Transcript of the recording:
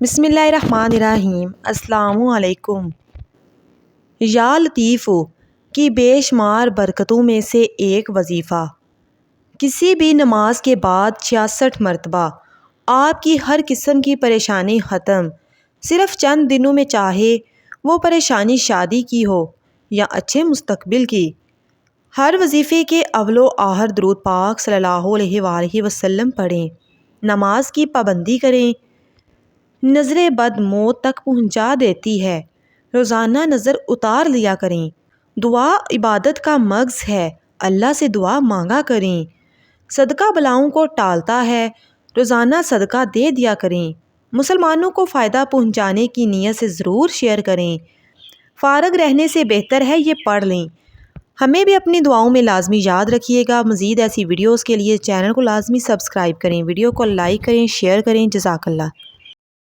बिस्मिल्लाहिर्रहमानिर्रहीम। अस्सलामुअलैकुम। या लतीफ़ो की बेशुमार बरकतों में से एक वजीफ़ा। किसी भी नमाज के बाद 66 मरतबा आपकी हर किस्म की परेशानी ख़त्म, सिर्फ़ चंद दिनों में, चाहे वो परेशानी शादी की हो या अच्छे मुस्तकबिल की। हर वजीफ़े के अव्वलो आहर दुरूद पाक सल्लल्लाहु अलैहि वसल्लम पढ़ें। नमाज की पाबंदी करें। नज़र बद मौत तक पहुंचा देती है। रोज़ाना नज़र उतार लिया करें। दुआ इबादत का मग़ज़ है, अल्लाह से दुआ मांगा करें। सदका बलाओं को टालता है, रोज़ाना सदका दे दिया करें। मुसलमानों को फ़ायदा पहुंचाने की नीयत से ज़रूर शेयर करें। फ़ारग रहने से बेहतर है ये पढ़ लें। हमें भी अपनी दुआओं में लाजमी याद रखिएगा। मज़ीद ऐसी वीडियोज़ के लिए चैनल को लाजमी सब्सक्राइब करें, वीडियो को लाइक करें, शेयर करें। जज़ाकल्लाह।